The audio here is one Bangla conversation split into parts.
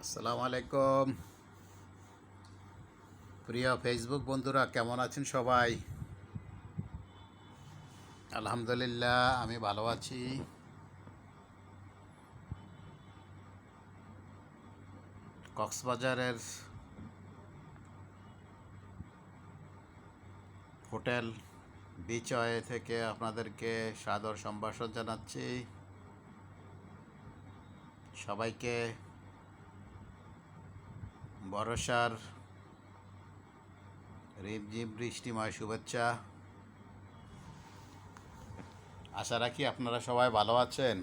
আসসালামু আলাইকুম প্রিয় ফেসবুক বন্ধুরা, কেমন আছেন সবাই? আলহামদুলিল্লাহ, আমি ভালো আছি। কক্সবাজারের হোটেল বিচয় থেকে আপনাদেরকে সাদর সম্ভাষণ জানাচ্ছি। সবাইকে বর্ষার রিমঝিম বৃষ্টিময় শুভেচ্ছা। আশা রাখি আপনারা সবাই ভালো আছেন।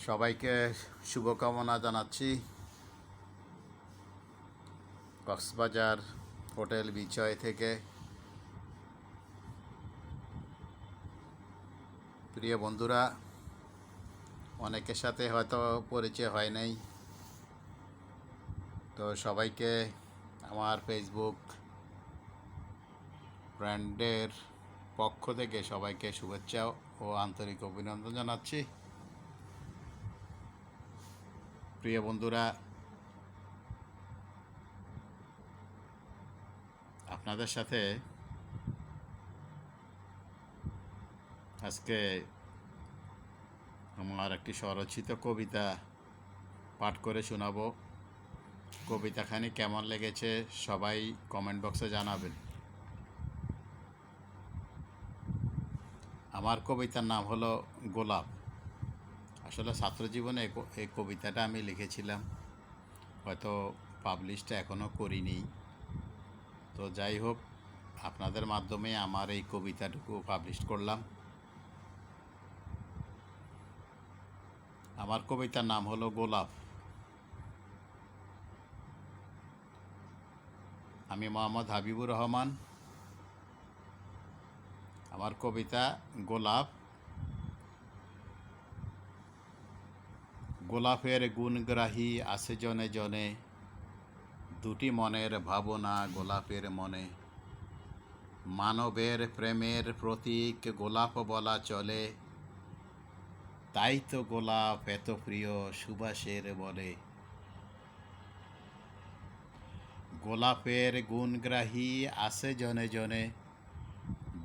সবাইকে শুভকামনা জানাচ্ছি। কক্সবাজার হোটেল বিচয় থেকে প্রিয় বন্ধুরা, অনেকের সাথে হয়তো পরিচয় হয় নাই, তো সবাইকে আমার ফেসবুক ফ্রেন্ডের পক্ষ থেকে সবাইকে শুভেচ্ছা ও আন্তরিক অভিনন্দন জানাচ্ছি। প্রিয় বন্ধুরা, আপনাদের সাথে আজকে আমার একটি স্বরচিত কবিতা পাঠ করে শোনাবো। কবিতাখানি কেমন লেগেছে সবাই কমেন্ট বক্সে জানাবেন। আমার কবিতার নাম হলো গোলাপ। আসলে ছাত্র জীবনে এই কবিতাটা আমি লিখেছিলাম, হয়তো পাবলিশটা এখনও করিনি। তো যাই হোক, আপনাদের মাধ্যমে আমার এই কবিতাটুকু পাবলিশ করলাম। আমার কবিতার নাম হলো গোলাপ। আমি মোহাম্মদ হাবিবুর রহমান। আমার কবিতা গোলাপ। গোলাপের গুণগ্রাহী আছে জনে জনে, দুটি মনের ভাবনা গোলাপের মনে। মানবের প্রেমের প্রতীক গোলাপ বলা চলে, তাই তো গোলাপ এত প্রিয় সুবাসের বলে। গোলাপের গুণগ্রাহী আছে জনে জনে,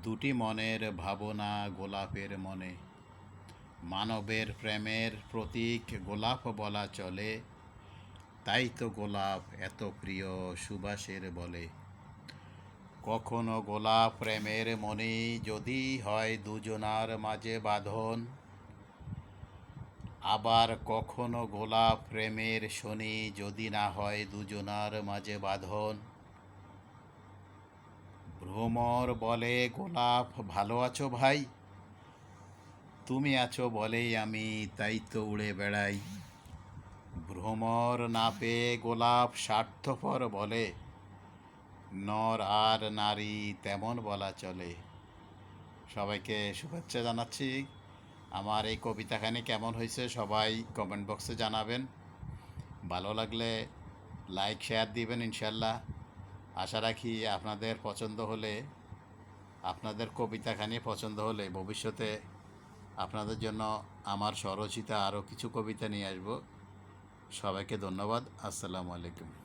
দুটি মনের ভাবনা গোলাপের মনে। মানবের প্রেমের প্রতীক গোলাপ বলা চলে, তাই তো গোলাপ এত প্রিয় সুবাসের বলে। কখনো গোলাপ প্রেমের মনে যদি হয় দুজনার মাঝে বাঁধন, আবার কখনো গোলাপ প্রেমের শনি যদি না হয় দুজনার মাঝে বাঁধন। ভ্রমর বলে গোলাপ ভালো আছো ভাই, তুমি আছো বলেই আমি তাই তো উড়ে বেড়াই। ভ্রমর না পেয়ে গোলাপ স্বার্থপর বলে, নর আর নারী তেমন বলা চলে। সবাইকে শুভেচ্ছা জানাচ্ছি। আমার এই কবিতাখানি কেমন হয়েছে সবাই কমেন্ট বক্সে জানাবেন। ভালো লাগলে লাইক শেয়ার দিবেন ইনশাল্লাহ। আশা রাখি আপনাদের পছন্দ হলে, আপনাদের কবিতাখানি পছন্দ হলে ভবিষ্যতে আপনাদের জন্য আমার স্বরচিত আরও কিছু কবিতা নিয়ে আসব। সবাইকে ধন্যবাদ। আসসালামু আলাইকুম।